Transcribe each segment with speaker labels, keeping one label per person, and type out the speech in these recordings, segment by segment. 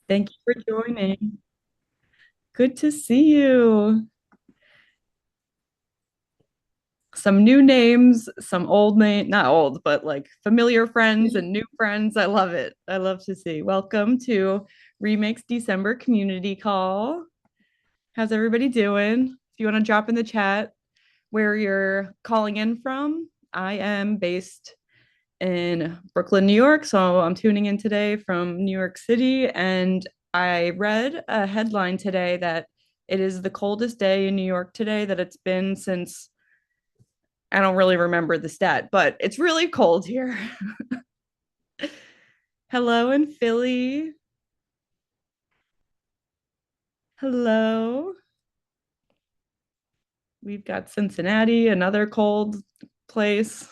Speaker 1: Thank you for joining. Good to see you. Some new names, some old name, not old, but like familiar friends and new friends. I love it. I love to see. Welcome to Remake's December community call. How's everybody doing? If you want to drop in the chat where you're calling in from, I am based in Brooklyn, New York. So I'm tuning in today from New York City. And I read a headline today that it is the coldest day in New York today that it's been since I don't really remember the stat, but it's really cold here. Hello in Philly. Hello. We've got Cincinnati, another cold place.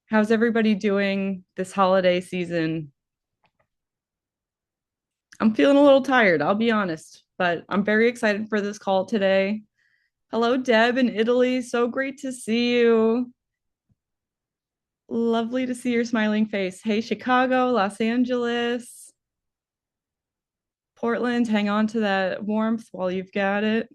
Speaker 1: How's everybody doing this holiday season? I'm feeling a little tired, I'll be honest, but I'm very excited for this call today. Hello, Deb in Italy. So great to see you. Lovely to see your smiling face. Hey, Chicago, Los Angeles, Portland. Hang on to that warmth while you've got it.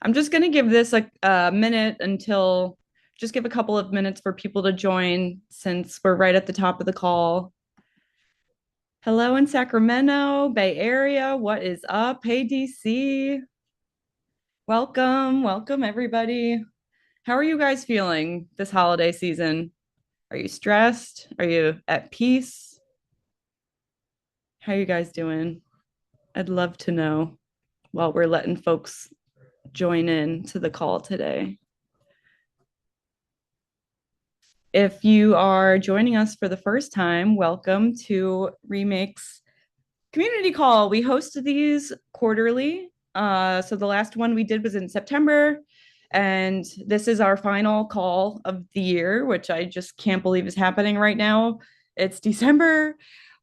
Speaker 1: I'm just going to give this a minute until, just give a couple of minutes for people to join since we're right at the top of the call. Hello in Sacramento, Bay Area. What is up? Hey, DC. Welcome. Welcome, everybody. How are you guys feeling this holiday season? Are you stressed? Are you at peace? How are you guys doing? I'd love to know while we're letting folks join in to the call today. If you are joining us for the first time, welcome to Remake's community call. We host these quarterly. So the last one we did was in September. And this is our final call of the year, which I just can't believe is happening right now. It's December.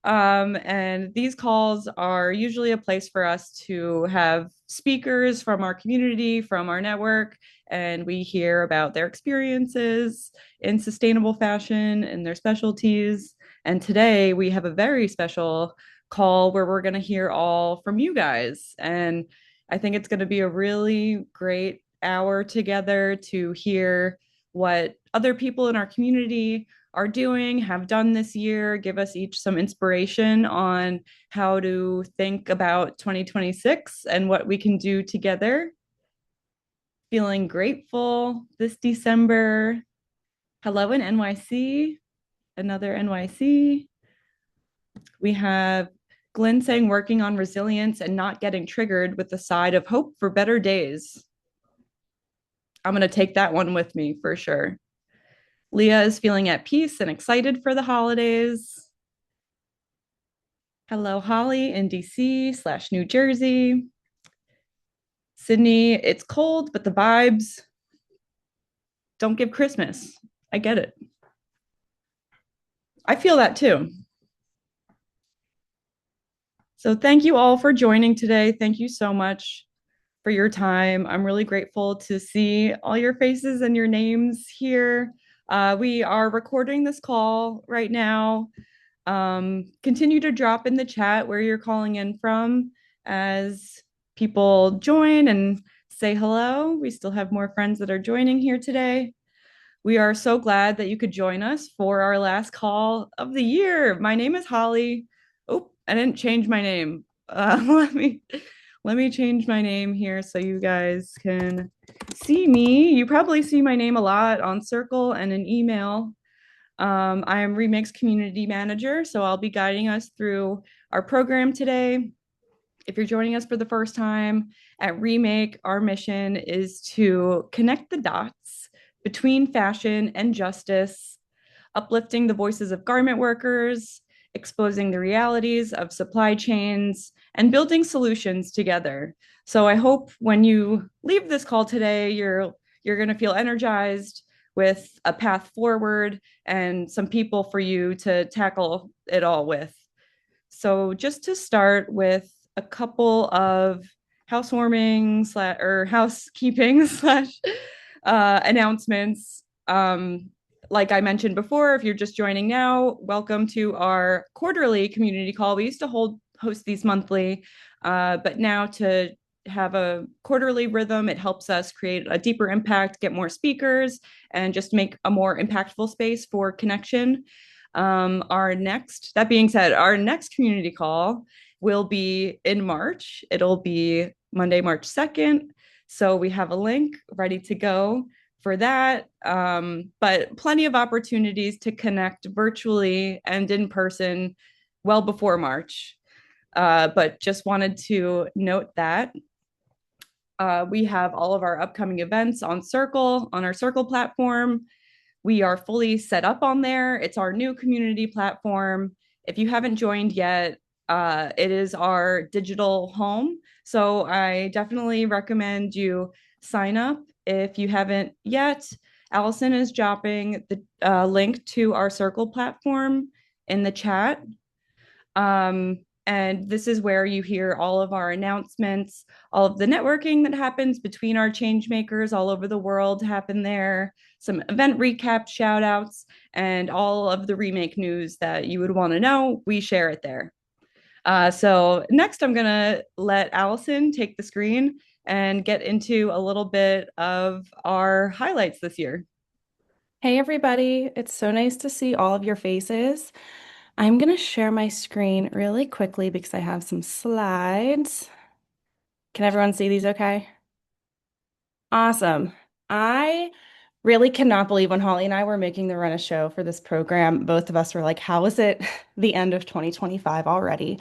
Speaker 1: And these calls are usually a place for us to have speakers from our community, from our network, and we hear about their experiences in sustainable fashion and their specialties. And today we have a very special call where we're going to hear all from you guys. And I think it's going to be a really great hour together to hear what other people in our community are doing, have done this year, give us each some inspiration on how to think about 2026 and what we can do together. Feeling grateful this December. Hello in NYC, another NYC. We have Glenn saying working on resilience and not getting triggered with the side of hope for better days. I'm going to take that one with me for sure. Leah is feeling at peace and excited for the holidays. Hello, Holly in DC / New Jersey. Sydney, it's cold, but the vibes don't give Christmas. I get it. I feel that too. So thank you all for joining today. Thank you so much for your time. I'm really grateful to see all your faces and your names here. We are recording this call right now. Continue to drop in the chat where you're calling in from as people join and say hello. We still have more friends that are joining here today. We are so glad that you could join us for our last call of the year. My name is Holly. Oh, I didn't change my name. Let me change my name here so you guys can see me. You probably see my name a lot on Circle and an email. I am Remake's community manager, so I'll be guiding us through our program today. If you're joining us for the first time at Remake, our mission is to connect the dots between fashion and justice, uplifting the voices of garment workers, exposing the realities of supply chains, and building solutions together. So I hope when you leave this call today, you're going to feel energized with a path forward and some people for you to tackle it all with. So just to start with a couple of housewarming or housekeeping slash announcements. like I mentioned before, if you're just joining now, welcome to our quarterly community call. We used to host these monthly, but now to have a quarterly rhythm, it helps us create a deeper impact, get more speakers, and just make a more impactful space for connection. That being said, our next community call will be in March. It'll be Monday, March 2nd. So we have a link ready to go for that. But plenty of opportunities to connect virtually and in person well before March. But just wanted to note that we have all of our upcoming events on our Circle platform. We are fully set up on there. It's our new community platform. If you haven't joined yet, it is our digital home. So I definitely recommend you sign up if you haven't yet. Allison is dropping the link to our Circle platform in the chat. And this is where you hear all of our announcements, all of the networking that happens between our change makers all over the world happen there, some event recap shout outs, and all of the remake news that you would want to know. We share it there. So next, I'm going to let Allison take the screen and get into a little bit of our highlights this year.
Speaker 2: Hey everybody, it's so nice to see all of your faces. I'm going to share my screen really quickly because I have some slides. Can everyone see these okay? Awesome. I really cannot believe when Holly and I were making the run a show for this program, both of us were like, how is it the end of 2025 already?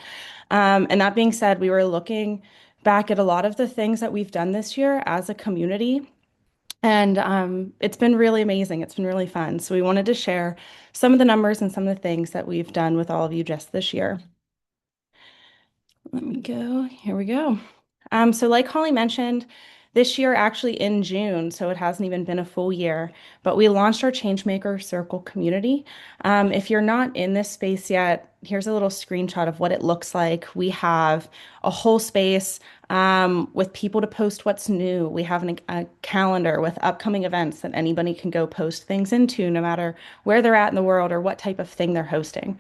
Speaker 2: And that being said, we were looking back at a lot of the things that we've done this year as a community. And it's been really amazing. It's been really fun. So we wanted to share some of the numbers and some of the things that we've done with all of you just this year. Let me go. Here we go. So like Holly mentioned, this year actually in June, so it hasn't even been a full year, but we launched our Changemaker Circle community. If you're not in this space yet, here's a little screenshot of what it looks like. We have a whole space with people to post what's new. We have a calendar with upcoming events that anybody can go post things into, no matter where they're at in the world or what type of thing they're hosting.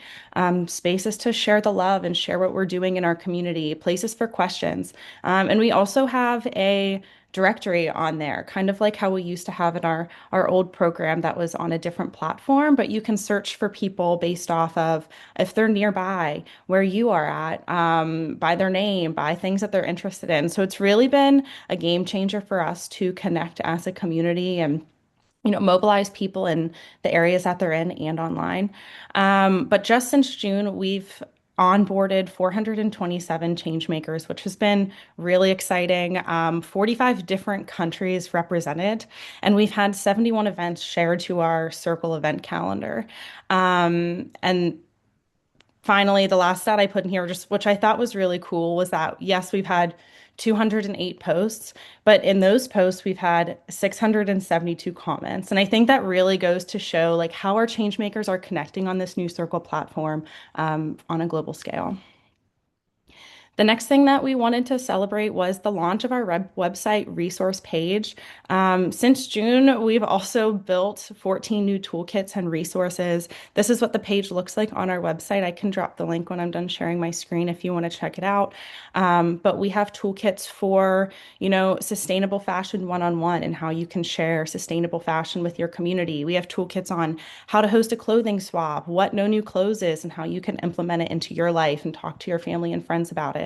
Speaker 2: Spaces to share the love and share what we're doing in our community, places for questions. And we also have a directory on there, kind of like how we used to have in our old program that was on a different platform, but you can search for people based off of if they're nearby, where you are at, by their name, by things that they're interested in. So it's really been a game changer for us to connect as a community and mobilize people in the areas that they're in and online. But just since June, we've onboarded 427 change makers, which has been really exciting. 45 different countries represented, and we've had 71 events shared to our Circle event calendar. And finally, the last stat I put in here, just which I thought was really cool, was that yes, we've had 208 posts, but in those posts, we've had 672 comments. And I think that really goes to show like how our change makers are connecting on this new Circle platform on a global scale. The next thing that we wanted to celebrate was the launch of our website resource page. Since June, we've also built 14 new toolkits and resources. This is what the page looks like on our website. I can drop the link when I'm done sharing my screen if you want to check it out. But we have toolkits for, sustainable fashion one-on-one and how you can share sustainable fashion with your community. We have toolkits on how to host a clothing swap, what No New Clothes is, and how you can implement it into your life and talk to your family and friends about it.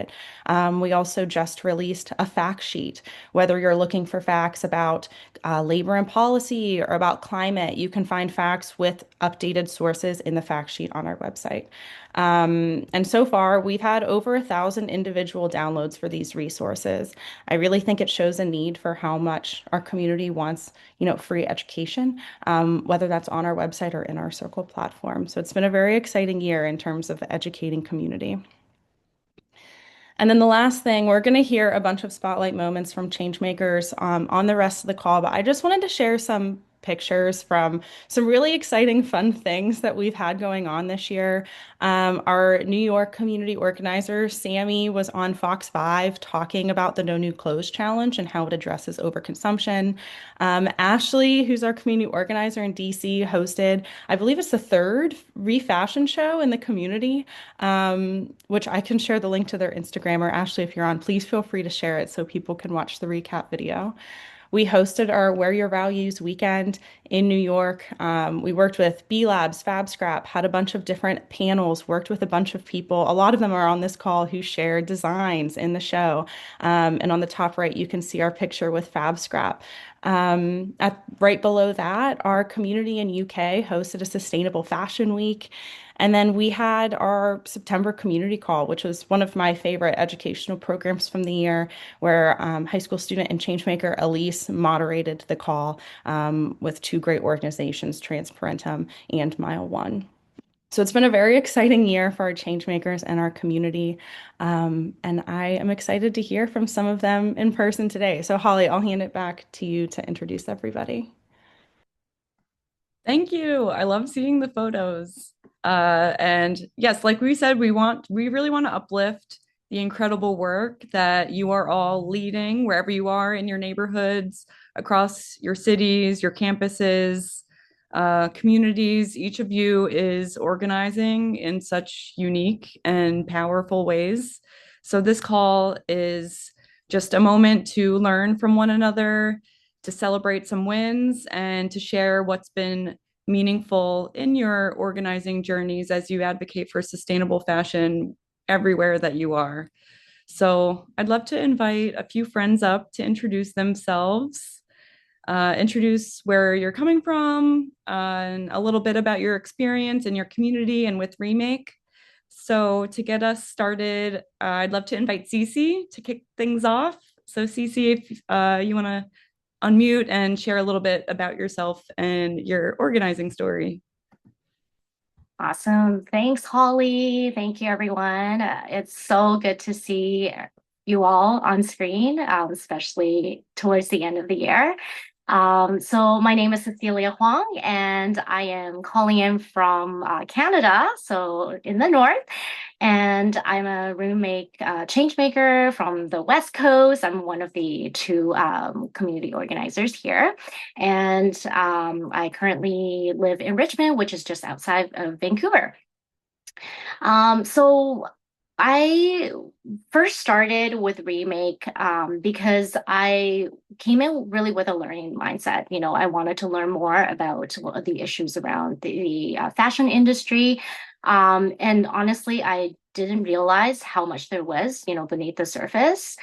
Speaker 2: We also just released a fact sheet. Whether you're looking for facts about labor and policy or about climate, you can find facts with updated sources in the fact sheet on our website. And so far, we've had over 1,000 individual downloads for these resources. I really think it shows a need for how much our community wants, free education, whether that's on our website or in our Circle platform. So it's been a very exciting year in terms of educating community. And then the last thing, we're going to hear a bunch of spotlight moments from changemakers on the rest of the call, but I just wanted to share some pictures from some really exciting, fun things that we've had going on this year. Our New York community organizer, Sammy, was on Fox 5 talking about the No New Clothes Challenge and how it addresses overconsumption. Ashley, who's our community organizer in DC, hosted, I believe it's the third refashion show in the community, which I can share the link to their Instagram. Or Ashley, if you're on, please feel free to share it so people can watch the recap video. We hosted our Wear Your Values weekend in New York. We worked with B Labs, Fab Scrap, had a bunch of different panels, worked with a bunch of people. A lot of them are on this call who shared designs in the show. And on the top right, you can see our picture with Fab Scrap. Right below that, our community in UK hosted a sustainable fashion week. And then we had our September community call, which was one of my favorite educational programs from the year, where high school student and changemaker Elise moderated the call with two great organizations, Transparentum and Mile One. So it's been a very exciting year for our changemakers and our community. And I am excited to hear from some of them in person today. So, Holly, I'll hand it back to you to introduce everybody.
Speaker 1: Thank you. I love seeing the photos. And yes, like we said, we really want to uplift the incredible work that you are all leading wherever you are in your neighborhoods, across your cities, your campuses, communities. Each of you is organizing in such unique and powerful ways. So this call is just a moment to learn from one another, to celebrate some wins, and to share what's been meaningful in your organizing journeys as you advocate for sustainable fashion everywhere that you are. So I'd love to invite a few friends up to introduce themselves, introduce where you're coming from, and a little bit about your experience in your community and with Remake. So to get us started, I'd love to invite Cece to kick things off. So Cece, if you want to unmute and share a little bit about yourself and your organizing story.
Speaker 3: Awesome. Thanks, Holly. Thank you, everyone. It's so good to see you all on screen, especially towards the end of the year. So my name is Cecilia Huang, and I am calling in from Canada, so in the north. And I'm a Remake change maker from the West Coast. I'm one of the two community organizers here. And I currently live in Richmond, which is just outside of Vancouver. So I first started with Remake because I came in really with a learning mindset. You know, I wanted to learn more about the issues around the fashion industry. And honestly, I didn't realize how much there was, beneath the surface.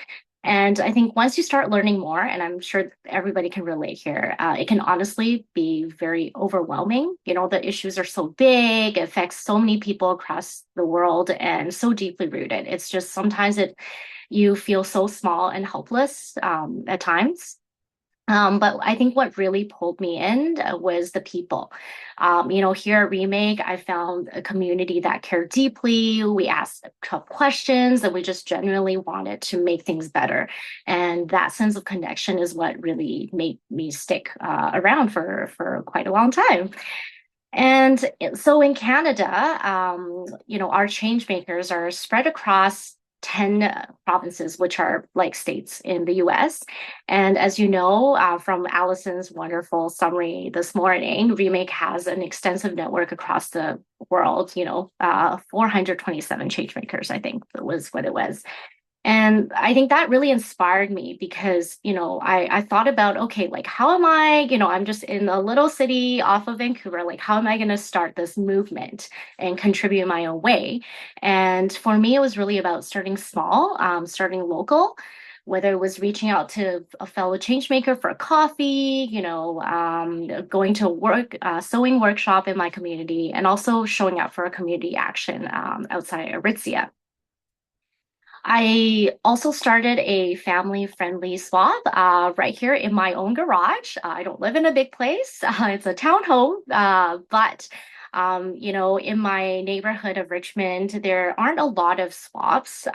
Speaker 3: And I think once you start learning more, and I'm sure everybody can relate here, it can honestly be very overwhelming. You know, the issues are so big, it affects so many people across the world and so deeply rooted. It's just sometimes you feel so small and helpless at times. But I think what really pulled me in was the people. Here at Remake, I found a community that cared deeply. We asked tough questions and we just genuinely wanted to make things better. And that sense of connection is what really made me stick around for quite a long time. And so in Canada, our change makers are spread across 10 provinces, which are like states in the US. And as you know, from Allison's wonderful summary this morning, Remake has an extensive network across the world, 427 change makers, I think was what it was. And I think that really inspired me because, I thought about, okay, like, how am I, I'm just in a little city off of Vancouver, like, how am I going to start this movement and contribute in my own way? And for me, it was really about starting small, starting local, whether it was reaching out to a fellow changemaker for a coffee, going to work, sewing workshop in my community, and also showing up for a community action outside Aritzia. I also started a family-friendly swap right here in my own garage. I don't live in a big place. It's a townhome, but in my neighborhood of Richmond, there aren't a lot of swaps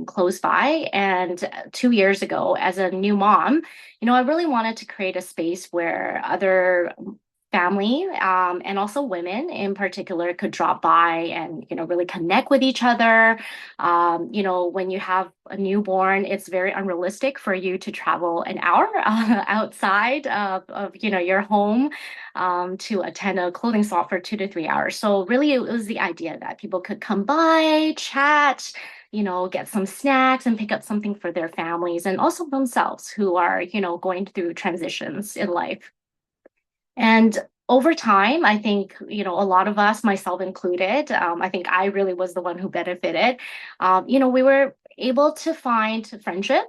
Speaker 3: close by. And 2 years ago, as a new mom, I really wanted to create a space where other family, and also women in particular could drop by and, really connect with each other. When you have a newborn, it's very unrealistic for you to travel an hour outside of your home to attend a clothing swap for 2 to 3 hours. So really, it was the idea that people could come by, chat, get some snacks and pick up something for their families and also themselves who are, going through transitions in life. And over time, I think, a lot of us, myself included, I think I really was the one who benefited. We were able to find friendship,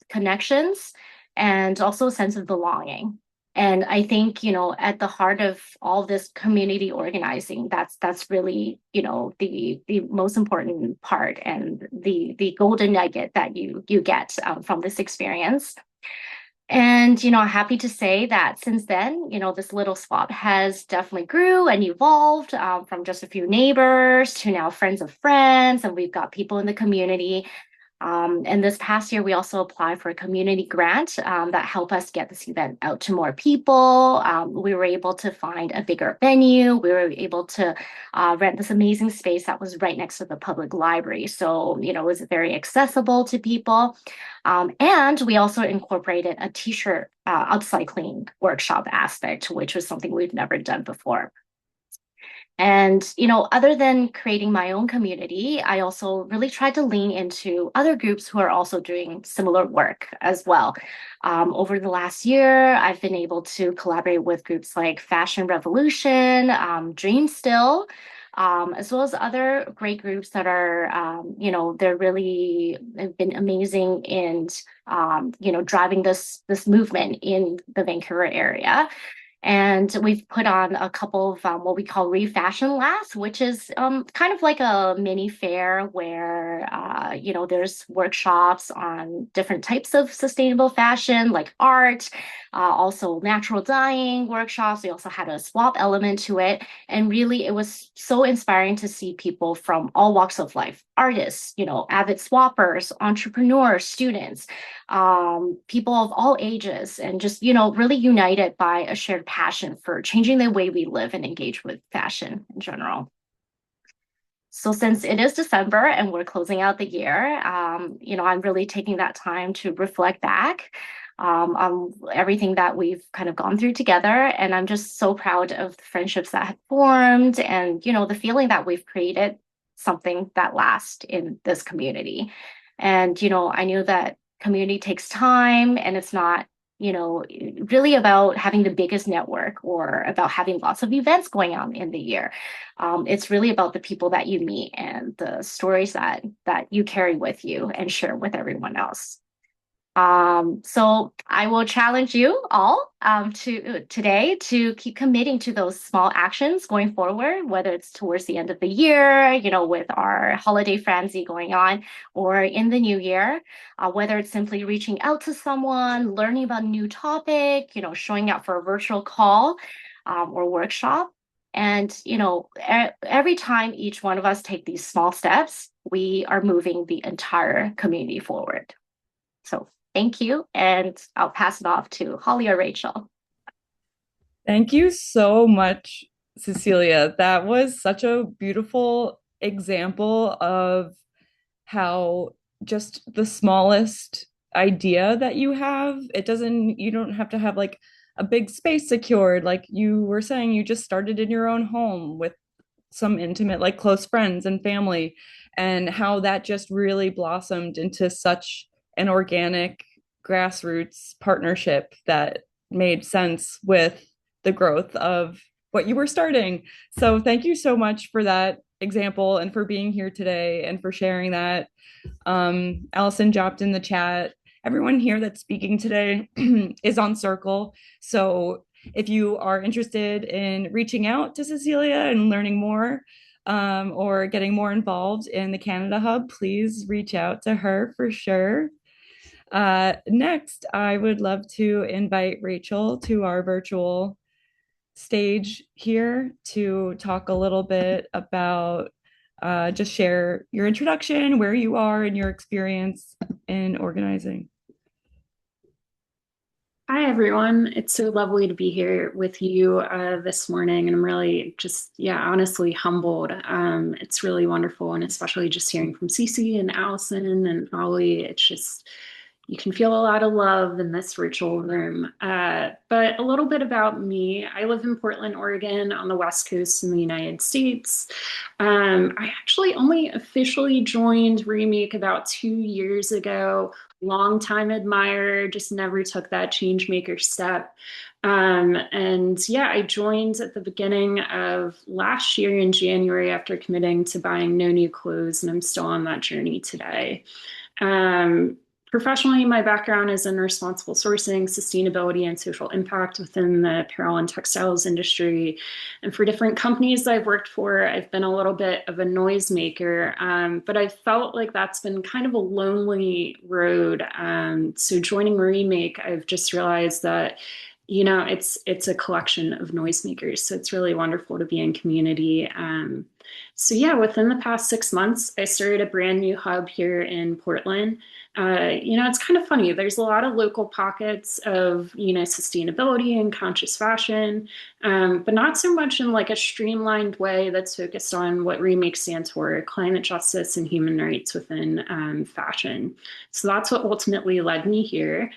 Speaker 3: connections, and also a sense of belonging. And I think, at the heart of all this community organizing, that's really, the most important part and the golden nugget that you get from this experience. And, happy to say that since then, this little swap has definitely grew and evolved from just a few neighbors to now friends of friends. And we've got people in the community and this past year, we also applied for a community grant that helped us get this event out to more people. We were able to find a bigger venue. We were able to rent this amazing space that was right next to the public library. So, it was very accessible to people. And we also incorporated a t-shirt upcycling workshop aspect, which was something we've never done before. And, other than creating my own community, I also really tried to lean into other groups who are also doing similar work as well. Over the last year, I've been able to collaborate with groups like Fashion Revolution, Dream Still, as well as other great groups that are, they're really have been amazing in, driving this movement in the Vancouver area. And we've put on a couple of what we call Refashion Labs, which is kind of like a mini fair where, there's workshops on different types of sustainable fashion, like art, also natural dyeing workshops. We also had a swap element to it. And really, it was so inspiring to see people from all walks of life, artists, avid swappers, entrepreneurs, students, people of all ages, and just, really united by a shared passion for changing the way we live and engage with fashion in general. So since it is December and we're closing out the year, I'm really taking that time to reflect back on everything that we've kind of gone through together. And I'm just so proud of the friendships that have formed and, the feeling that we've created something that lasts in this community. And, I knew that community takes time and it's not, really about having the biggest network or about having lots of events going on in the year. It's really about the people that you meet and the stories that you carry with you and share with everyone else. So I will challenge you all to today to keep committing to those small actions going forward, whether it's towards the end of the year, with our holiday frenzy going on, or in the new year, whether it's simply reaching out to someone, learning about a new topic, showing up for a virtual call or workshop. And, every time each one of us take these small steps, we are moving the entire community forward. So thank you. And I'll pass it off to Holly or Rachel.
Speaker 1: Thank you so much, Cecilia. That was such a beautiful example of how just the smallest idea that you have, you don't have to have like a big space secured. Like you were saying, you just started in your own home with some intimate, like close friends and family, and how that just really blossomed into such an organic grassroots partnership that made sense with the growth of what you were starting. So thank you so much for that example and for being here today and for sharing that. Allison dropped in the chat. Everyone here that's speaking today is on Circle. So if you are interested in reaching out to Cecilia and learning more or getting more involved in the Canada Hub, please reach out to her for sure. Next, I would love to invite Rachel to our virtual stage here to talk a little bit about just share your introduction, where you are, and your experience in organizing.
Speaker 4: Hi, everyone. It's so lovely to be here with you this morning. And I'm really just, yeah, honestly humbled. It's really wonderful. And especially just hearing from Cece and Allison and Holly, it's just, you can feel a lot of love in this virtual room. But a little bit about me. I live in Portland, Oregon, on the West Coast in the United States. I actually only officially joined Remake about 2 years ago. Long time admirer, just never took that change maker step. And yeah, I joined at the beginning of last year in January after committing to buying no new clothes, and I'm still on that journey today. Um, Professionally, my background is in responsible sourcing, sustainability, and social impact within the apparel and textiles industry. And for different companies I've worked for, I've been a little bit of a noisemaker, but I felt like that's been kind of a lonely road. So joining Remake, I've just realized that it's a collection of noisemakers. So it's really wonderful to be in community. So yeah, within the past 6 months, I started a brand new hub here in Portland. It's kind of funny. There's a lot of local pockets of, sustainability and conscious fashion, but not so much in like a streamlined way that's focused on what Remake stands for, climate justice and human rights within fashion. So that's what ultimately led me here.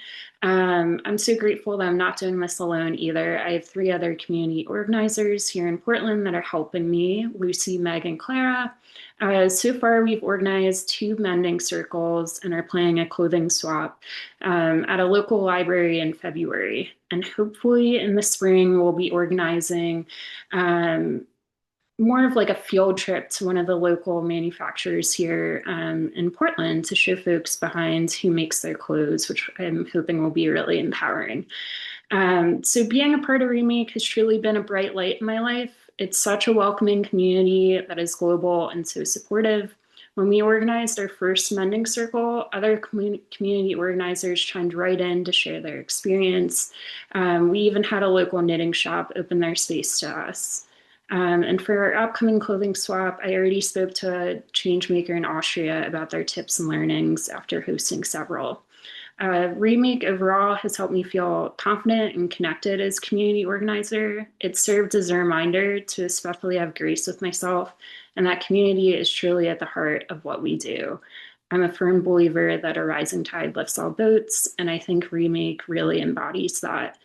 Speaker 4: I'm so grateful that I'm not doing this alone either. I have three other community organizers here in Portland that are helping me, Lucy, Meg, and Clara. So far, we've organized two mending circles and are planning a clothing swap at a local library in February. And hopefully in the spring, we'll be organizing more of like a field trip to one of the local manufacturers here in Portland to show folks behind who makes their clothes, which I'm hoping will be really empowering. So being a part of Remake has truly been a bright light in my life. It's such a welcoming community that is global and so supportive. When we organized our first mending circle, other community organizers chimed right in to share their experience. We even had a local knitting shop open their space to us. And for our upcoming clothing swap, I already spoke to a changemaker in Austria about their tips and learnings after hosting several. Remake overall has helped me feel confident and connected as community organizer. It served as a reminder to especially have grace with myself, and that community is truly at the heart of what we do. I'm a firm believer that a rising tide lifts all boats, and I think Remake really embodies that.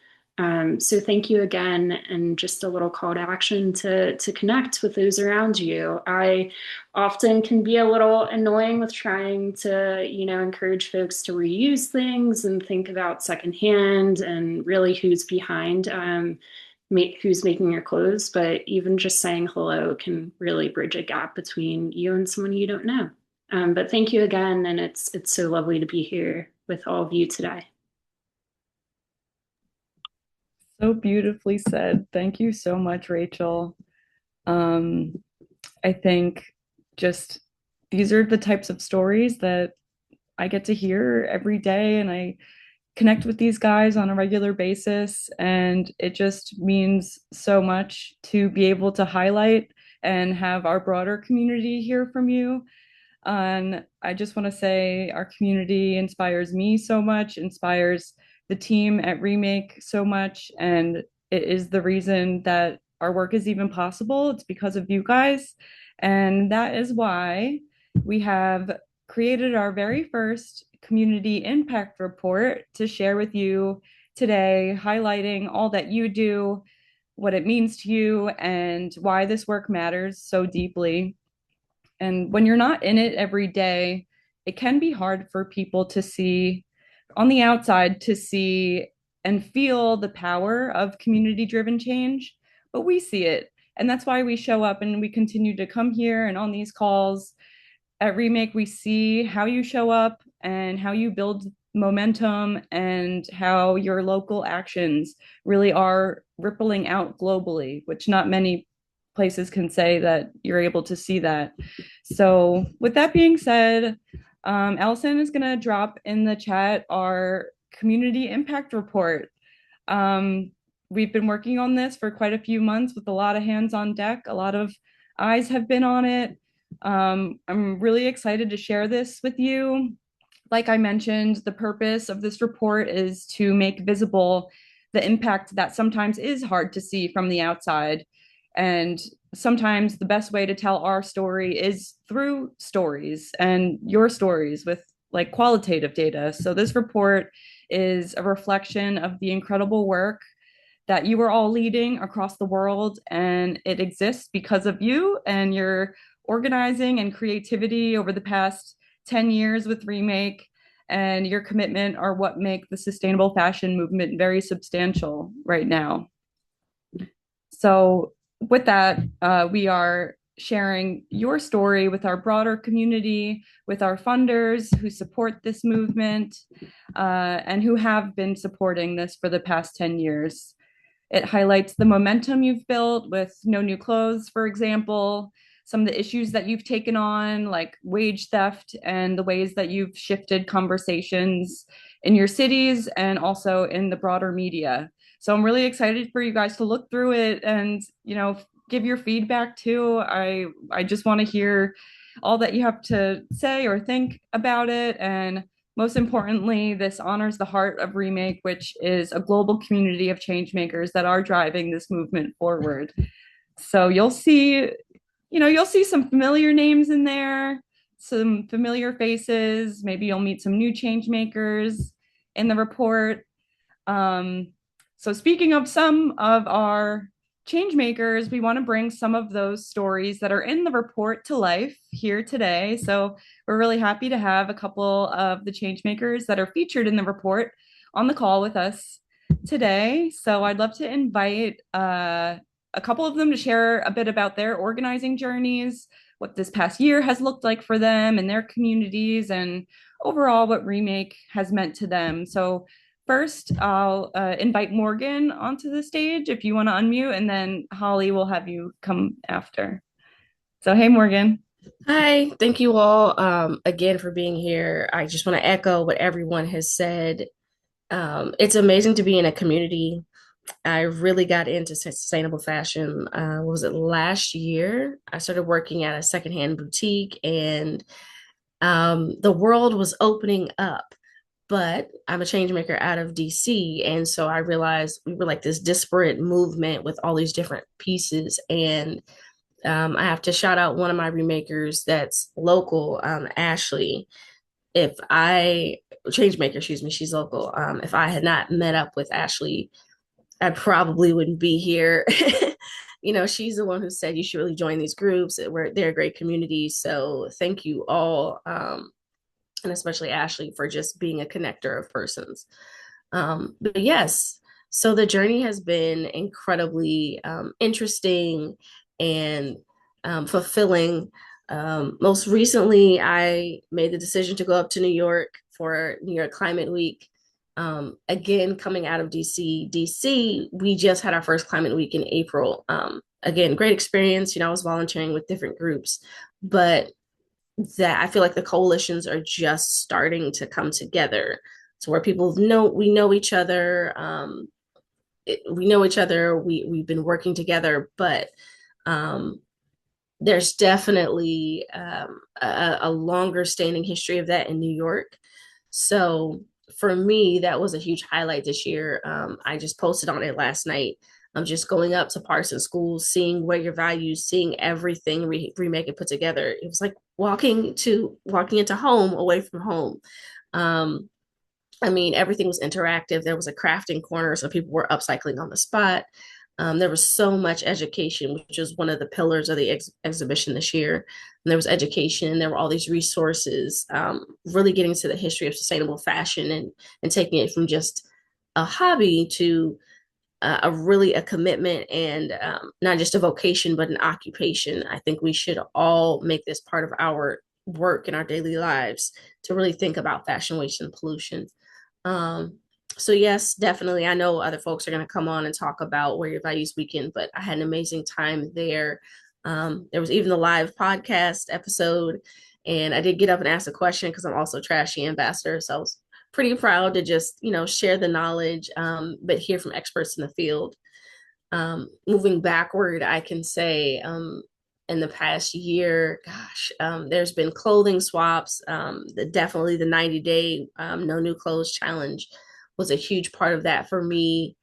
Speaker 4: So thank you again, and just a little call to action to connect with those around you. I often can be a little annoying with trying to, encourage folks to reuse things and think about secondhand and really who's behind, who's making your clothes. But even just saying hello can really bridge a gap between you and someone you don't know. But thank you again, and it's so lovely to be here with all of you today.
Speaker 1: So beautifully said. Thank you so much, Rachel. Um, I think just these are the types of stories that I get to hear every day, and I connect with these guys on a regular basis. And it just means so much to be able to highlight and have our broader community hear from you. And I just want to say our community inspires me so much, inspires the team at Remake so much. And it is the reason that our work is even possible. It's because of you guys. And that is why we have created our very first community impact report to share with you today, highlighting all that you do, what it means to you, and why this work matters so deeply. And when you're not in it every day, it can be hard for people to see on the outside to see and feel the power of community driven change, but we see it. And that's why we show up and we continue to come here and on these calls at Remake, we see how you show up and how you build momentum and how your local actions really are rippling out globally, which not many places can say that you're able to see that. So, with that being said, Allison is going to drop in the chat our community impact report. Um, we've been working on this for quite a few months with a lot of hands on deck. A lot of eyes have been on it. I'm really excited to share this with you. like I mentioned, the purpose of this report is to make visible the impact that sometimes is hard to see from the outside. And sometimes the best way to tell our story is through stories and your stories with like qualitative data. So this report is a reflection of the incredible work that you are all leading across the world, and it exists because of you and your organizing and creativity over the past 10 years with Remake, and your commitment are what make the sustainable fashion movement very substantial right now. So with that, we are sharing your story with our broader community, with our funders who support this movement, and who have been supporting this for the past 10 years. It highlights the momentum you've built with No New Clothes, for example, some of the issues that you've taken on, like wage theft, and the ways that you've shifted conversations in your cities and also in the broader media. So I'm really excited for you guys to look through it and, give your feedback too. I just want to hear all that you have to say or think about it. And most importantly, this honors the heart of Remake, which is a global community of change makers that are driving this movement forward. So you'll see some familiar names in there, some familiar faces. Maybe you'll meet some new change makers in the report. So speaking of some of our change makers, we want to bring some of those stories that are in the report to life here today. So we're really happy to have a couple of the change makers that are featured in the report on the call with us today. So I'd love to invite a couple of them to share a bit about their organizing journeys, what this past year has looked like for them and their communities, and overall what Remake has meant to them. So first, I'll invite Morgan onto the stage if you want to unmute, and then Holly will have you come after. So, hey, Morgan.
Speaker 5: Hi, thank you all again for being here. I just want to echo what everyone has said. It's amazing to be in a community. I really got into sustainable fashion. What was it, last year? I started working at a secondhand boutique, and the world was opening up. But I'm a change maker out of DC. And so I realized we were like this disparate movement with all these different pieces. And I have to shout out one of my remakers that's local, Ashley. If I, change maker, excuse me, she's local. If I had not met up with Ashley, I probably wouldn't be here. She's the one who said you should really join these groups. They're a great community. So thank you all. And especially Ashley for just being a connector of persons. But yes, so the journey has been incredibly interesting and fulfilling. Most recently, I made the decision to go up to New York for New York Climate Week. Again, coming out of DC, we just had our first Climate Week in April. Again, great experience. I was volunteering with different groups, but that I feel like the coalitions are just starting to come together. So where people we know each other, we've been working together, but there's definitely a longer standing history of that in New York. So for me, that was a huge highlight this year. I just posted on it last night. I'm just going up to parks and schools, seeing where your values, seeing everything Remake it put together. It was like walking into home away from home. Everything was interactive. There was a crafting corner, so people were upcycling on the spot. There was so much education, which was one of the pillars of the exhibition this year. And there was education, and there were all these resources, really getting to the history of sustainable fashion and taking it from just a hobby to a commitment and not just a vocation, but an occupation. I think we should all make this part of our work in our daily lives to really think about fashion waste and pollution. So yes, definitely. I know other folks are going to come on and talk about Where Your Values Weekend, but I had an amazing time there. There was even the live podcast episode, and I did get up and ask a question because I'm also Trashy Ambassador. So I was pretty proud to just, share the knowledge, but hear from experts in the field. Moving backward, I can say in the past year, gosh, there's been clothing swaps. Definitely the 90-day no new clothes challenge was a huge part of that for me.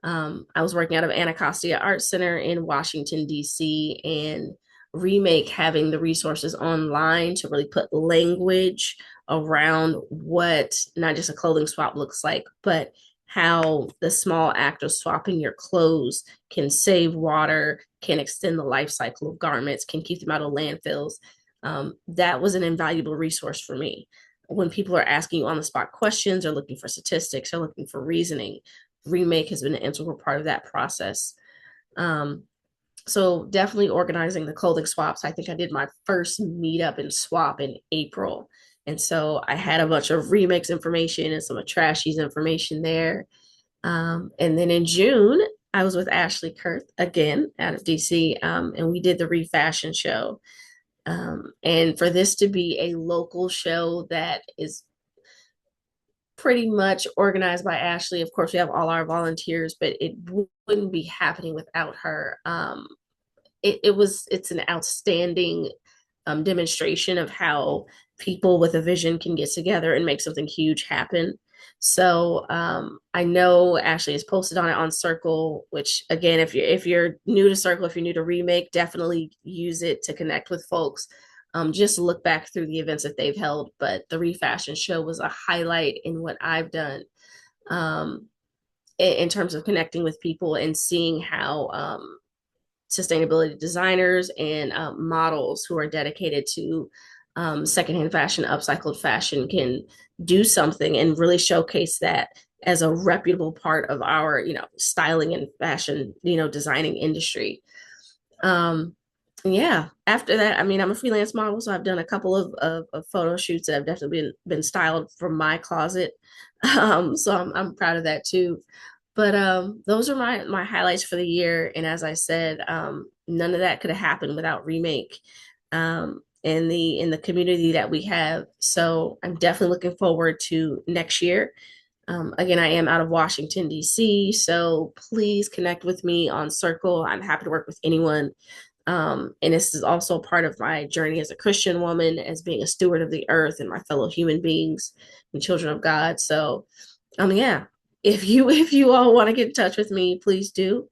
Speaker 5: I was working out of Anacostia Art Center in Washington, D.C., and Remake having the resources online to really put language around what not just a clothing swap looks like, but how the small act of swapping your clothes can save water, can extend the life cycle of garments, can keep them out of landfills. That was an invaluable resource for me. When people are asking you on the spot questions or looking for statistics or looking for reasoning, Remake has been an integral part of that process. Um, so definitely organizing the clothing swaps. I think I did my first meetup and swap in April. And so I had a bunch of Remix information and some of Trashy's information there. And then in June, I was with Ashley Kurth again out of DC, and we did the Refashion show. And for this to be a local show that is pretty much organized by Ashley, of course, we have all our volunteers, but it wouldn't be happening without her. It's an outstanding demonstration of how people with a vision can get together and make something huge happen. So I know Ashley has posted on it on Circle, which again, if you're new to Circle, if you're new to Remake, definitely use it to connect with folks. Just look back through the events that they've held, but the Refashion show was a highlight in what I've done um, in terms of connecting with people and seeing how sustainability designers and models who are dedicated to secondhand fashion, upcycled fashion can do something and really showcase that as a reputable part of our, styling and fashion, designing industry. Yeah. After that, I mean, I'm a freelance model, so I've done a couple of photo shoots that have definitely been styled from my closet. So I'm proud of that too. But those are my highlights for the year. And as I said, none of that could have happened without Remake in the community that we have. So I'm definitely looking forward to next year. Again, I am out of Washington, D.C., so please connect with me on Circle. I'm happy to work with anyone. And this is also part of my journey as a Christian woman, as being a steward of the earth and my fellow human beings and children of God. So yeah, if you all want to get in touch with me, please do.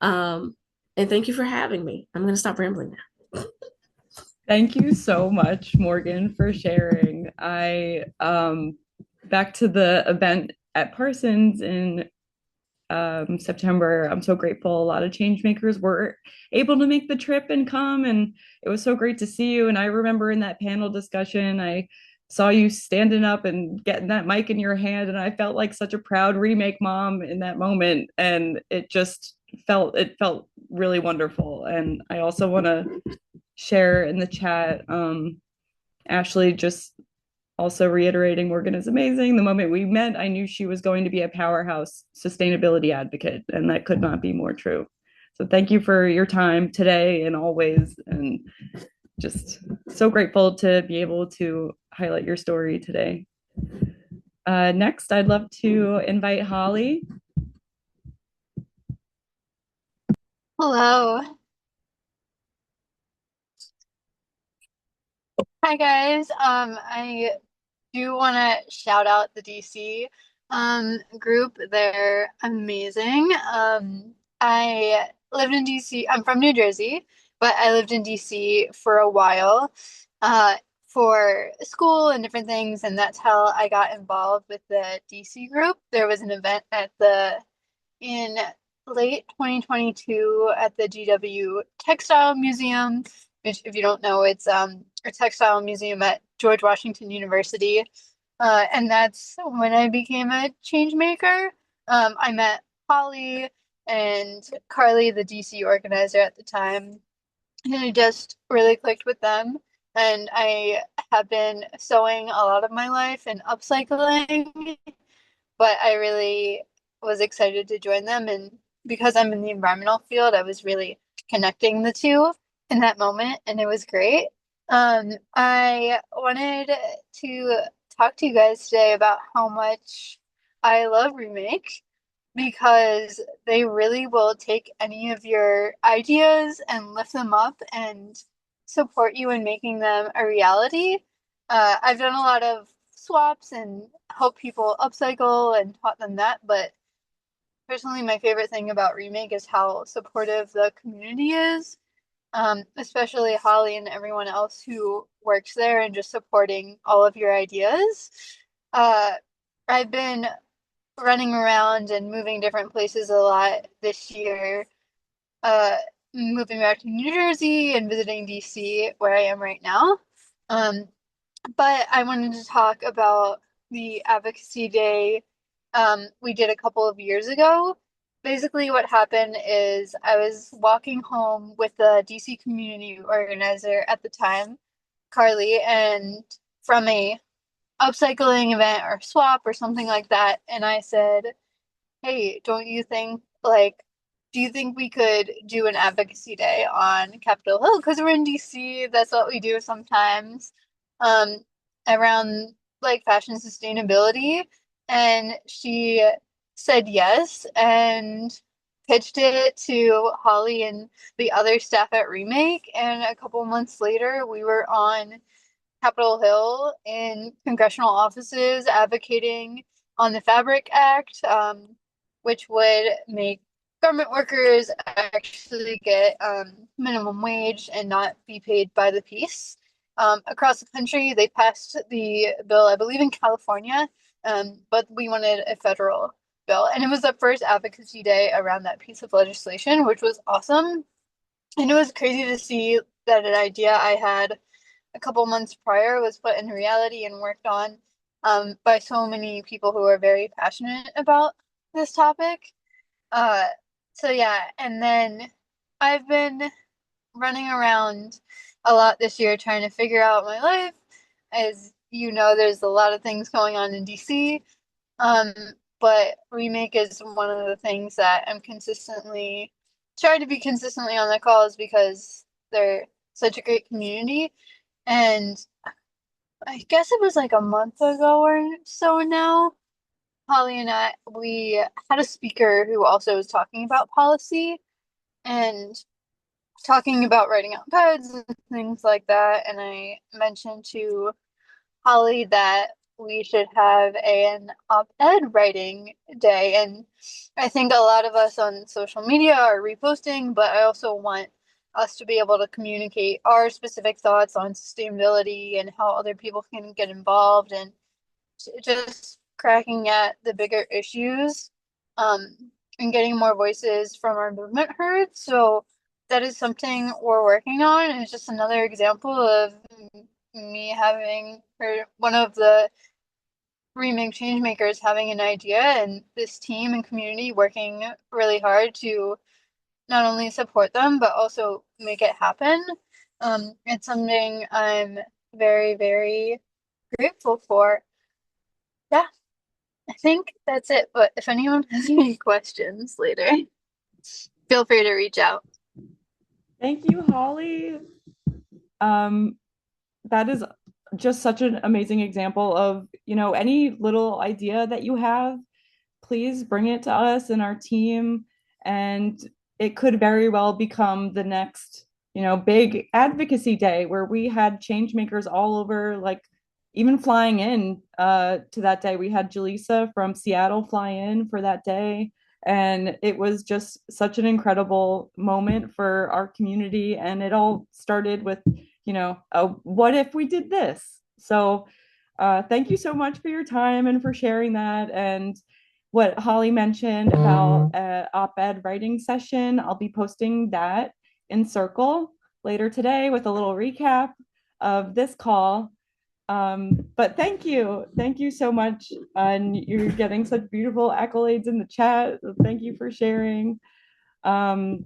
Speaker 5: And thank you for having me. I'm going to stop rambling now.
Speaker 1: Thank you so much, Morgan, for sharing. I back to the event at Parsons in September. I'm so grateful. A lot of change makers were able to make the trip and come, and it was so great to see you. And I remember in that panel discussion, I saw you standing up and getting that mic in your hand, and I felt like such a proud remake mom in that moment, and it felt really wonderful. And I also want to share in the chat, Ashley just also reiterating Morgan is amazing. The moment we met, I knew she was going to be a powerhouse sustainability advocate, and that could not be more true. So thank you for your time today and always, and just so grateful to be able to highlight your story today. Next, I'd love to invite Holly.
Speaker 6: Hello. Hi guys. I do want to shout out the DC group. They're amazing. I lived in DC. I'm from New Jersey, but I lived in DC for a while for school and different things, and that's how I got involved with the DC group. There was an event in late 2022 at the GW Textile Museum, which, if you don't know, it's a textile museum at George Washington University. And that's when I became a change maker. I met Holly and Carly, the DC organizer at the time, and I just really clicked with them. And I have been sewing a lot of my life and upcycling, but I really was excited to join them. And because I'm in the environmental field, I was really connecting the two in that moment, and it was great. I wanted to talk to you guys today about how much I love Remake because they really will take any of your ideas and lift them up and support you in making them a reality. I've done a lot of swaps and helped people upcycle and taught them that, but personally, my favorite thing about Remake is how supportive the community is, especially Holly and everyone else who works there and just supporting all of your ideas. Uh, I've been running around and moving different places a lot this year, uh, moving back to New Jersey and visiting DC, where I am right now. Um, but I wanted to talk about the advocacy day we did a couple of years ago. Basically, what happened is I was walking home with the DC community organizer at the time, Carly, and from a upcycling event or swap or something like that, and I said, hey, don't you think, like, do you think we could do an advocacy day on Capitol Hill? Because we're in DC, that's what we do sometimes, um, around like fashion sustainability. And she said yes and pitched it to Holly and the other staff at Remake. And a couple months later, we were on Capitol Hill in congressional offices advocating on the Fabric Act, which would make government workers actually get minimum wage and not be paid by the piece. Across the country, they passed the bill, I believe in California, but we wanted a federal bill. And it was the first advocacy day around that piece of legislation, which was awesome. And it was crazy to see that an idea I had a couple months prior was put in reality and worked on by so many people who are very passionate about this topic. Uh, so yeah, and then I've been running around a lot this year trying to figure out my life. As you know, there's a lot of things going on in DC. Um, but Remake is one of the things that I'm consistently trying to be consistently on the calls because they're such a great community. And I guess it was like a month ago or so now. Holly and we had a speaker who also was talking about policy and talking about writing out guides and things like that. And I mentioned to Holly that we should have an op-ed writing day. And I think a lot of us on social media are reposting, but I also want us to be able to communicate our specific thoughts on sustainability and how other people can get involved and just cracking at the bigger issues, um, and getting more voices from our movement heard. So that is something we're working on. It's just another example of me having, or one of the Remake Changemakers having an idea and this team and community working really hard to not only support them, but also make it happen. It's something I'm very, very grateful for. Yeah, I think that's it. But if anyone has any questions later, feel free to reach out.
Speaker 1: Thank you, Holly. Um, that is just such an amazing example of, any little idea that you have, please bring it to us and our team. And it could very well become the next, big advocacy day where we had change makers all over, like even flying in to that day. We had Jaleesa from Seattle fly in for that day. And it was just such an incredible moment for our community. And it all started with, what if we did this? So thank you so much for your time and for sharing that. And what Holly mentioned about op-ed writing session, I'll be posting that in Circle later today with a little recap of this call. But thank you so much. And you're getting such beautiful accolades in the chat. So thank you for sharing. Um,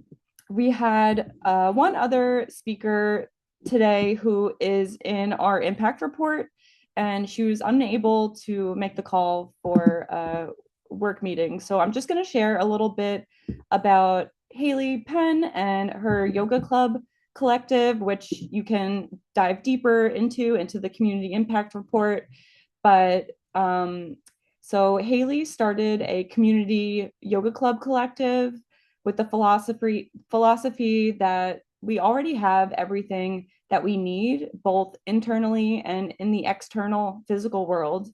Speaker 1: we had one other speaker today who is in our impact report, and she was unable to make the call for work meeting. So I'm just going to share a little bit about Haley Penn and her yoga club collective, which you can dive deeper into the community impact report. But so Haley started a community yoga club collective with the philosophy that we already have everything that we need both internally and in the external physical world.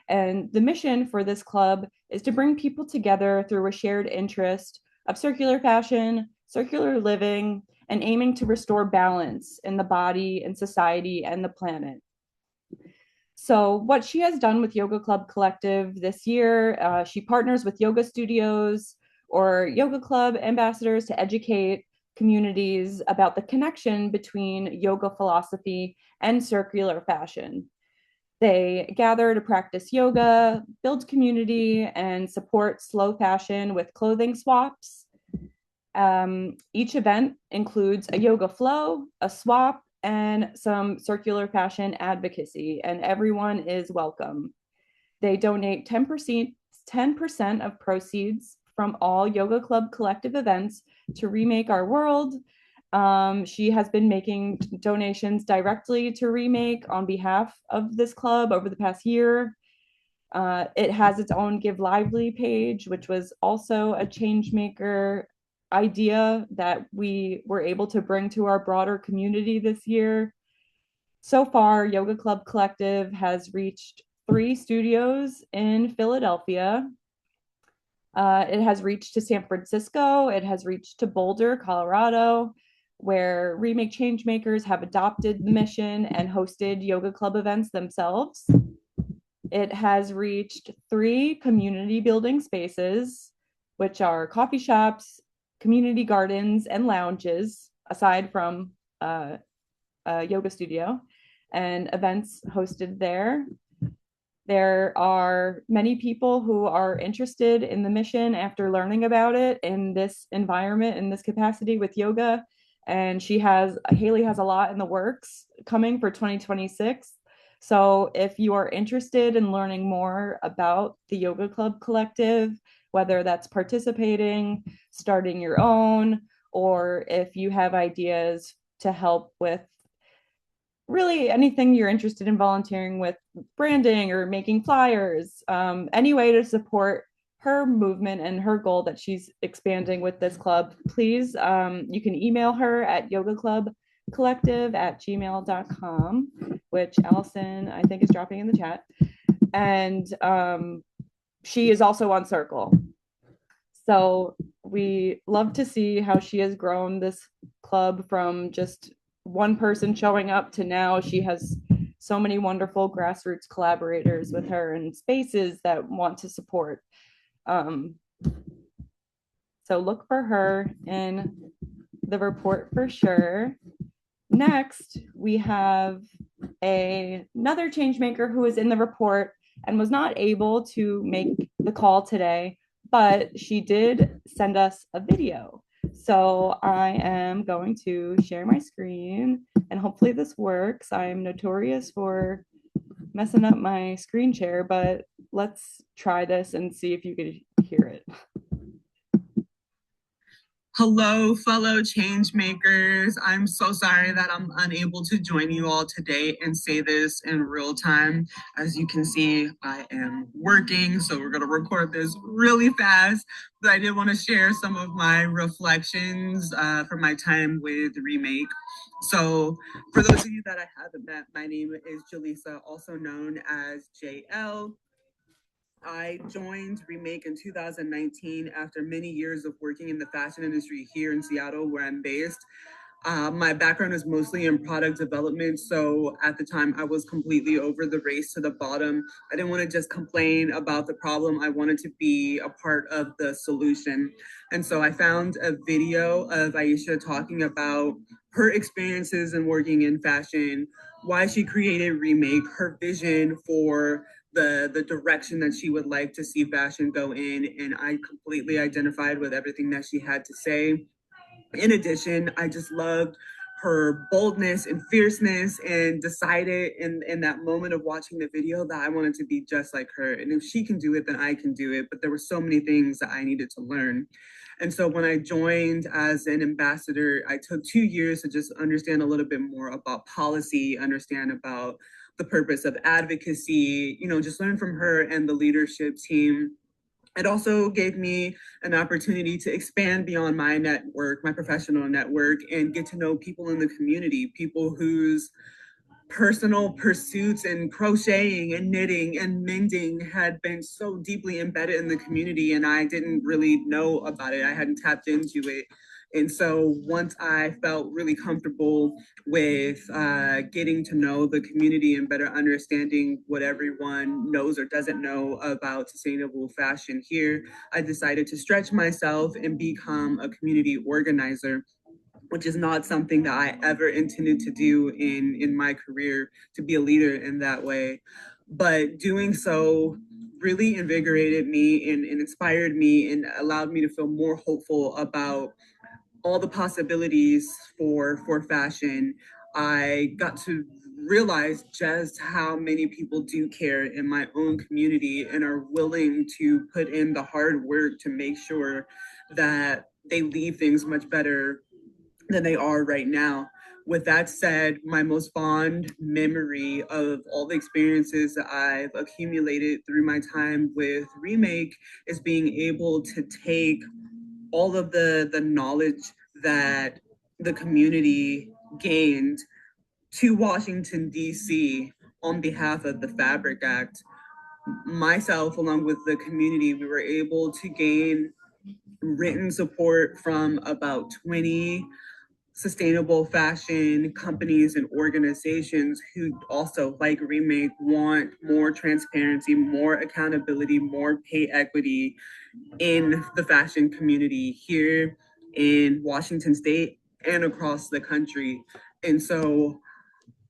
Speaker 1: And the mission for this club is to bring people together through a shared interest of circular fashion, circular living, and aiming to restore balance in the body and society and the planet. So, what she has done with Yoga Club Collective this year, she partners with yoga studios or yoga club ambassadors to educate communities about the connection between yoga philosophy and circular fashion. They gather to practice yoga, build community, and support slow fashion with clothing swaps. Each event includes a yoga flow, a swap, and some circular fashion advocacy, and everyone is welcome. They donate 10% of proceeds from all Yoga Club Collective events to Remake Our World. She has been making donations directly to Remake on behalf of this club over the past year. It has its own Give Lively page, which was also a Changemaker idea that we were able to bring to our broader community this year. So far, Yoga Club Collective has reached 3 studios in Philadelphia. It has reached to San Francisco. It has reached to Boulder, Colorado, where Remake Changemakers have adopted the mission and hosted yoga club events themselves. It has reached 3 community building spaces, which are coffee shops, community gardens, and lounges, aside from a yoga studio, and events hosted there. There are many people who are interested in the mission after learning about it in this environment, in this capacity with yoga. And Haley has a lot in the works coming for 2026. So if you are interested in learning more about the Yoga Club Collective, whether that's participating, starting your own, or if you have ideas to help with really anything you're interested in volunteering with, branding or making flyers, any way to support her movement and her goal that she's expanding with this club, please, you can email her at yogaclubcollective@gmail.com, which Allison, I think, is dropping in the chat. And she is also on Circle. So we love to see how she has grown this club from just one person showing up to now she has so many wonderful grassroots collaborators with her and spaces that want to support. So look for her in the report for sure. Next, we have another changemaker who is in the report and was not able to make the call today, but she did send us a video. So I am going to share my screen and hopefully this works. I'm notorious for messing up my screen share, but let's try this and see if you could hear it.
Speaker 7: Hello, fellow change makers. I'm so sorry that I'm unable to join you all today and say this in real time. As you can see, I am working, so we're going to record this really fast. But I did want to share some of my reflections from my time with Remake. So for those of you that I haven't met, my name is Jaleesa, also known as JL. I joined Remake in 2019 after many years of working in the fashion industry here in Seattle, where I'm based. My background is mostly in product development, so at the time I was completely over the race to the bottom. I didn't want to just complain about the problem. I wanted to be a part of the solution. And so I found a video of Aisha talking about her experiences in working in fashion, why she created Remake, her vision for the direction that she would like to see fashion go in. And I completely identified with everything that she had to say. In addition, I just loved her boldness and fierceness and decided in that moment of watching the video that I wanted to be just like her. And if she can do it, then I can do it. But there were so many things that I needed to learn. And so when I joined as an ambassador, I took 2 years to just understand a little bit more about policy, understand about the purpose of advocacy, just learn from her and the leadership team It also gave me an opportunity to expand beyond my network, my professional network, and get to know people in the community, people whose personal pursuits in crocheting and knitting and mending had been so deeply embedded in the community, and I didn't really know about it. I hadn't tapped into it. And so once I felt really comfortable with getting to know the community and better understanding what everyone knows or doesn't know about sustainable fashion here, I decided to stretch myself and become a community organizer, which is not something that I ever intended to do in my career, to be a leader in that way. But doing so really invigorated me and inspired me and allowed me to feel more hopeful about all the possibilities for fashion. I got to realize just how many people do care in my own community and are willing to put in the hard work to make sure that they leave things much better than they are right now. With that said, my most fond memory of all the experiences that I've accumulated through my time with Remake is being able to take all of the knowledge that the community gained to Washington, D.C. on behalf of the Fabric Act. Myself, along with the community, we were able to gain written support from about 20 sustainable fashion companies and organizations who also, like Remake, want more transparency, more accountability, more pay equity in the fashion community here in Washington State and across the country. And so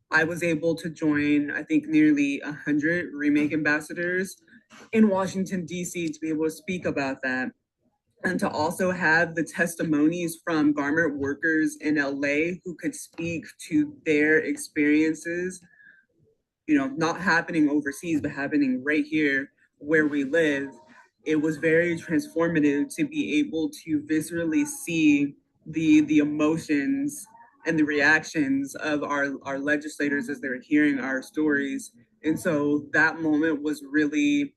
Speaker 7: I was able to join, I think, nearly 100 Remake ambassadors in Washington, D.C. to be able to speak about that, and to also have the testimonies from garment workers in LA who could speak to their experiences, not happening overseas, but happening right here where we live. It was very transformative to be able to viscerally see the emotions and the reactions of our legislators as they're hearing our stories. And so that moment was really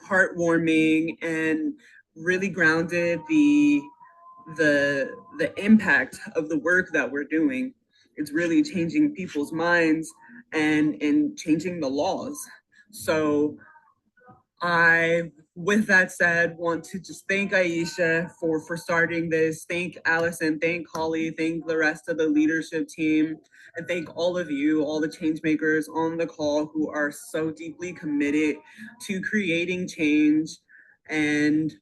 Speaker 7: heartwarming and really grounded the impact of the work that we're doing. It's really changing people's minds and changing the laws. So I, with that said, want to just thank Aisha for starting this. Thank Allison, thank Holly, thank the rest of the leadership team, and thank all of you, all the change makers on the call who are so deeply committed to creating change and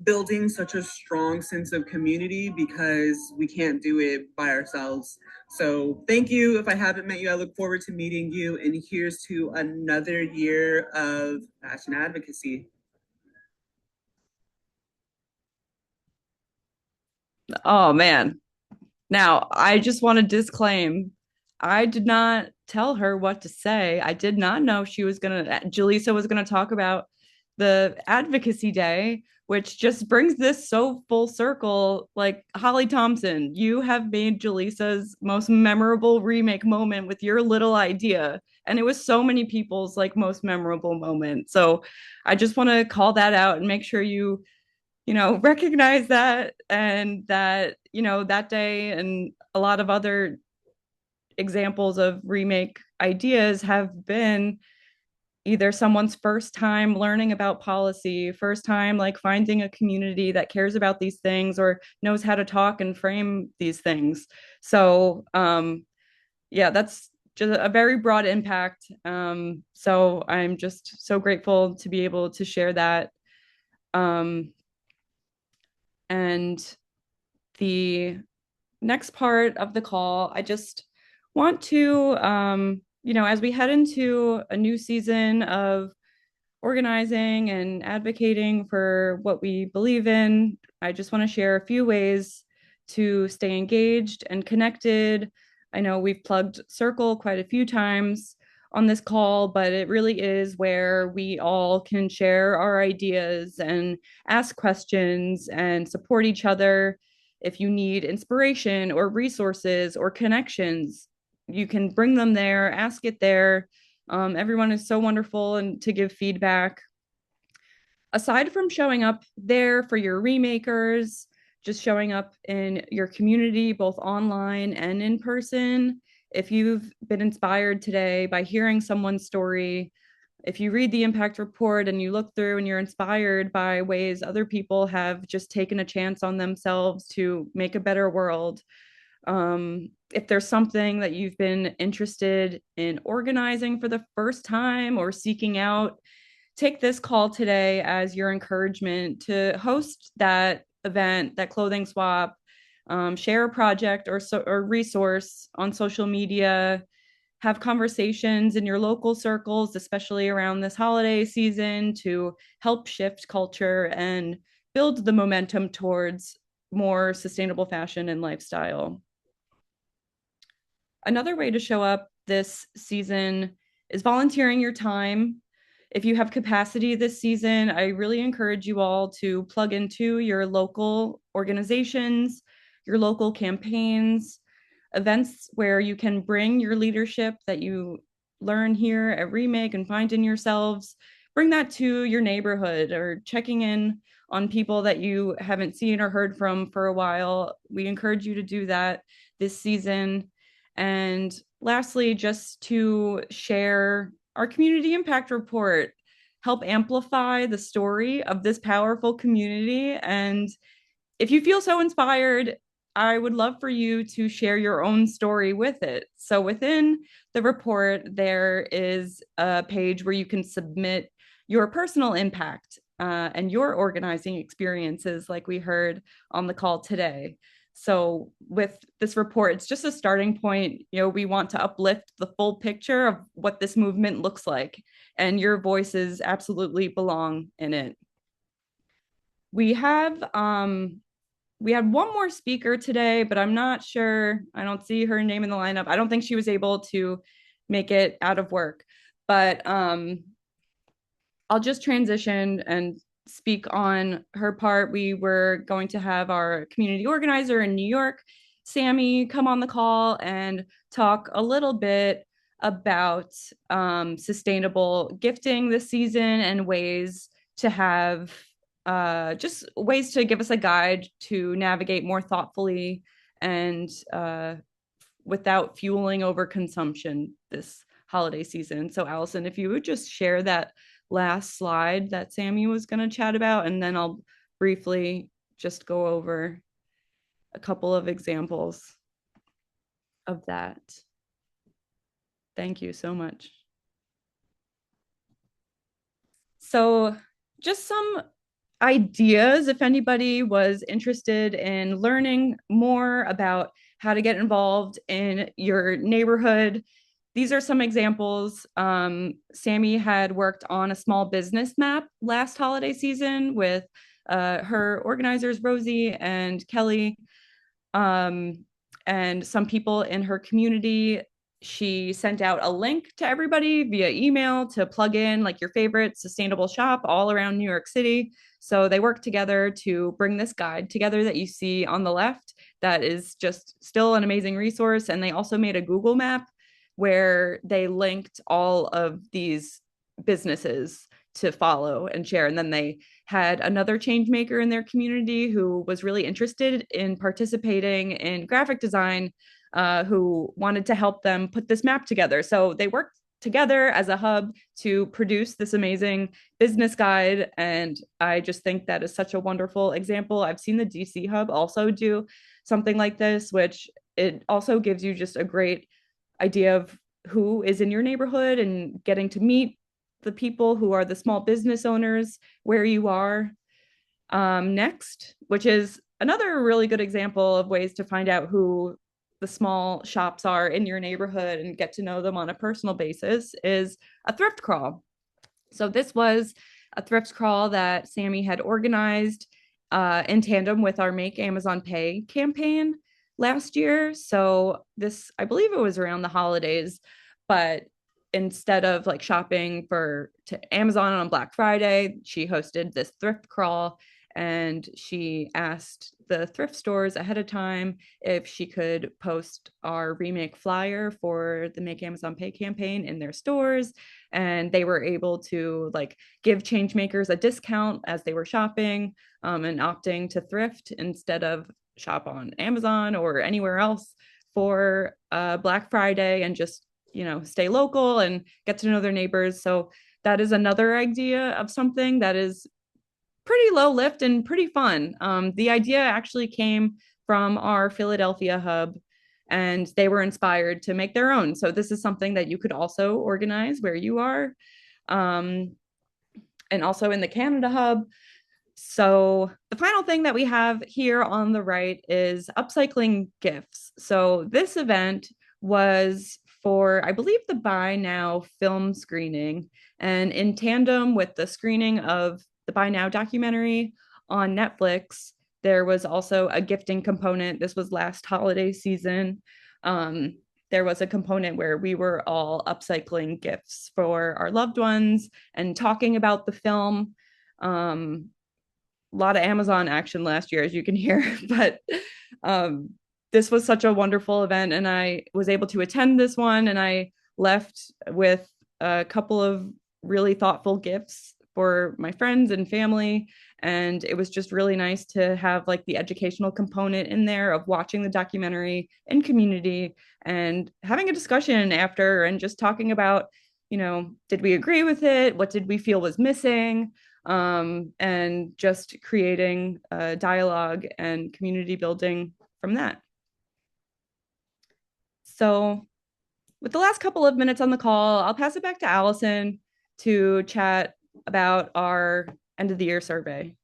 Speaker 7: building such a strong sense of community, because we can't do it by ourselves. So thank you. If I haven't met you, I look forward to meeting you. And here's to another year of fashion advocacy.
Speaker 1: Oh man. Now, I just want to disclaim I did not tell her what to say. I did not know Jaleesa was going to talk about the advocacy day, which just brings this so full circle. Like Holly Thompson, you have made Jaleesa's most memorable remake moment with your little idea. And it was so many people's like most memorable moment. So I just want to call that out and make sure recognize that, and that that day and a lot of other examples of remake ideas have been either someone's first time learning about policy, first time like finding a community that cares about these things or knows how to talk and frame these things. So yeah, that's just a very broad impact. So I'm just so grateful to be able to share that. And the next part of the call, I just want to, as we head into a new season of organizing and advocating for what we believe in, I just want to share a few ways to stay engaged and connected. I know we've plugged Circle quite a few times on this call, but it really is where we all can share our ideas and ask questions and support each other. If you need inspiration or resources or connections, you can bring them there, ask it there. Everyone is so wonderful and to give feedback. aside from showing up there for your remakers, just showing up in your community, both online and in person, if you've been inspired today by hearing someone's story, if you read the impact report and you look through and you're inspired by ways other people have just taken a chance on themselves to make a better world, if there's something that you've been interested in organizing for the first time or seeking out, take this call today as your encouragement to host that event, that clothing swap, share a project or resource on social media, have conversations in your local circles, especially around this holiday season, to help shift culture and build the momentum towards more sustainable fashion and lifestyle. Another way to show up this season is volunteering your time. If you have capacity this season, I really encourage you all to plug into your local organizations, your local campaigns, events where you can bring your leadership that you learn here at Remake and find in yourselves, bring that to your neighborhood or checking in on people that you haven't seen or heard from for a while. We encourage you to do that this season. And lastly, just to share our community impact report, help amplify the story of this powerful community. And if you feel so inspired, I would love for you to share your own story with it. So within the report, there is a page where you can submit your personal impact and your organizing experiences, like we heard on the call today. So with this report, it's just a starting point. We want to uplift the full picture of what this movement looks like, and your voices absolutely belong in it. We have we had one more speaker today, but I'm not sure. I don't see her name in the lineup. I don't think she was able to make it out of work, but I'll just transition and speak on her part. We were going to have our community organizer in New York, Sammy, come on the call and talk a little bit about sustainable gifting this season and ways to have just ways to give us a guide to navigate more thoughtfully and without fueling overconsumption this holiday season. So Allison, if you would just share that last slide that Sammy was going to chat about, and then I'll briefly just go over a couple of examples of that. Thank you so much. So just some ideas if anybody was interested in learning more about how to get involved in your neighborhood. These are some examples. Sammy had worked on a small business map last holiday season with her organizers, Rosie and Kelly, and some people in her community. She sent out a link to everybody via email to plug in like your favorite sustainable shop all around New York City. So they worked together to bring this guide together that you see on the left. That is just still an amazing resource. And they also made a Google map where they linked all of these businesses to follow and share. And then they had another change maker in their community who was really interested in participating in graphic design, who wanted to help them put this map together. So they worked together as a hub to produce this amazing business guide. And I just think that is such a wonderful example. I've seen the DC hub also do something like this, which it also gives you just a great idea of who is in your neighborhood and getting to meet the people who are the small business owners where you are. Next, which is another really good example of ways to find out who the small shops are in your neighborhood and get to know them on a personal basis, is a thrift crawl. So this was a thrift crawl that Sammy had organized in tandem with our Make Amazon Pay campaign last year. So this, I believe it was around the holidays, but instead of like shopping to Amazon on Black Friday, she hosted this thrift crawl. and she asked the thrift stores ahead of time if she could post our remake flyer for the Make Amazon Pay campaign in their stores, and they were able to like give change makers a discount as they were shopping, and opting to thrift instead of shop on Amazon or anywhere else for Black Friday, and just stay local and get to know their neighbors. So that is another idea of something that is pretty low lift and pretty fun. The idea actually came from our Philadelphia hub, and they were inspired to make their own. So this is something that you could also organize where you are, um, and also in the Canada hub. So the final thing that we have here on the right is upcycling gifts. So this event was for, I believe, the Buy Now film screening, and in tandem with the screening of the Buy Now documentary on Netflix, there was also a gifting component. This was last holiday season. There was a component where we were all upcycling gifts for our loved ones and talking about the film. A lot of Amazon action last year, as you can hear, but this was such a wonderful event, and I was able to attend this one, and I left with a couple of really thoughtful gifts for my friends and family. And it was just really nice to have like the educational component in there of watching the documentary in community and having a discussion after, and just talking about, did we agree with it? What did we feel was missing? And just creating dialogue and community building from that. So with the last couple of minutes on the call, I'll pass it back to Allison to chat about our end of the year survey.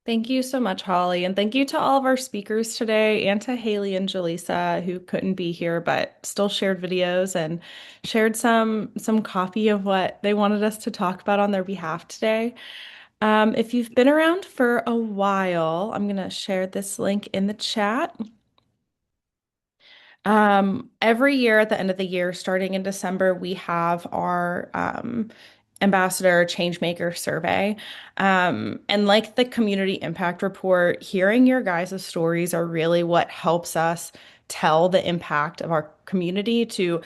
Speaker 2: Thank you so much, Holly. And thank you to all of our speakers today, and to Haley and Jaleesa, who couldn't be here but still shared videos and shared some copy of what they wanted us to talk about on their behalf today. If you've been around for a while, I'm going to share this link in the chat. Every year at the end of the year, starting in December, we have our ambassador changemaker survey. And like the community impact report, hearing your guys' stories are really what helps us tell the impact of our community to,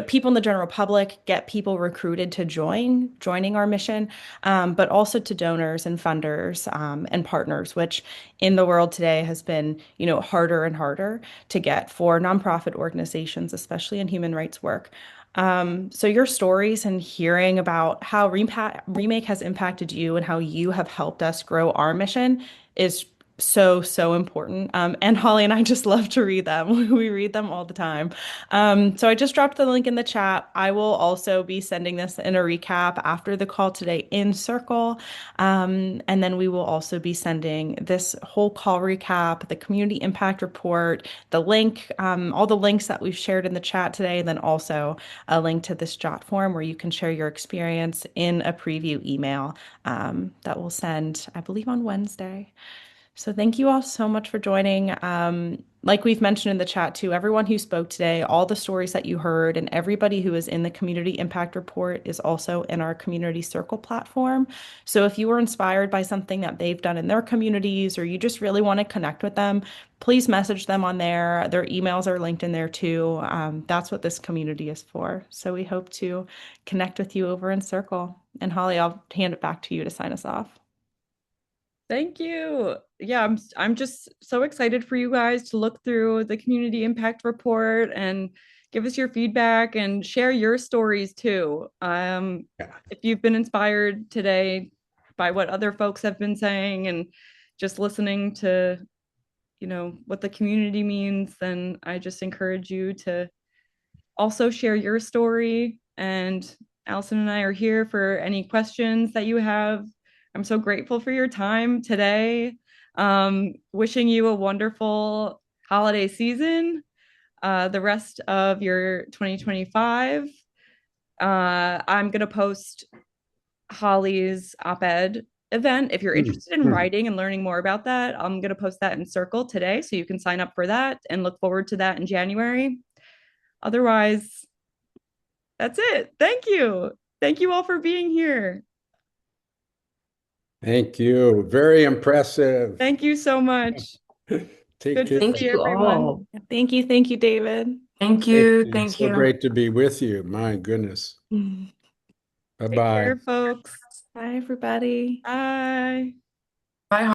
Speaker 2: people in the general public, get people recruited to joining our mission, but also to donors and funders, and partners, which in the world today has been, harder and harder to get for nonprofit organizations, especially in human rights work. So your stories and hearing about how Remake has impacted you and how you have helped us grow our mission is so important. And Holly and I just love to read them. We read them all the time. So I just dropped the link in the chat. I will also be sending this in a recap after the call today in Circle. And then we will also be sending this whole call recap, the community impact report, the link, all the links that we've shared in the chat today, and then also a link to this jot form where you can share your experience in a preview email that we'll send, I believe, on Wednesday. So thank you all so much for joining. Like we've mentioned in the chat too, everyone who spoke today, all the stories that you heard, and everybody who is in the Community Impact Report is also in our Community Circle platform. So if you were inspired by something that they've done in their communities, or you just really want to connect with them, please message them on there. Their emails are linked in there too. That's what this community is for. So we hope to connect with you over in Circle. And Holly, I'll hand it back to you to sign us off.
Speaker 1: Thank you. Yeah, I'm just so excited for you guys to look through the community impact report and give us your feedback and share your stories too. If you've been inspired today by what other folks have been saying and just listening to, what the community means, then I just encourage you to also share your story. And Allison and I are here for any questions that you have. I'm so grateful for your time today. Wishing you a wonderful holiday season, the rest of your 2025. I'm going to post Holly's op-ed event. If you're interested in writing and learning more about that, I'm going to post that in Circle today, so you can sign up for that and look forward to that in January. Otherwise, that's it. Thank you. Thank you all for being here.
Speaker 8: Thank you. Very impressive.
Speaker 1: Thank you so much.
Speaker 8: Take
Speaker 1: Good
Speaker 8: care.
Speaker 1: to
Speaker 5: Thank
Speaker 1: see
Speaker 5: you
Speaker 1: everyone.
Speaker 5: all.
Speaker 2: Thank you. Thank you, David.
Speaker 9: Thank you.
Speaker 8: It's
Speaker 9: Thank
Speaker 8: so
Speaker 9: you.
Speaker 8: great to be with you. My goodness.
Speaker 1: Take care,
Speaker 8: Bye-bye.
Speaker 1: folks.
Speaker 2: Bye, everybody.
Speaker 1: Bye.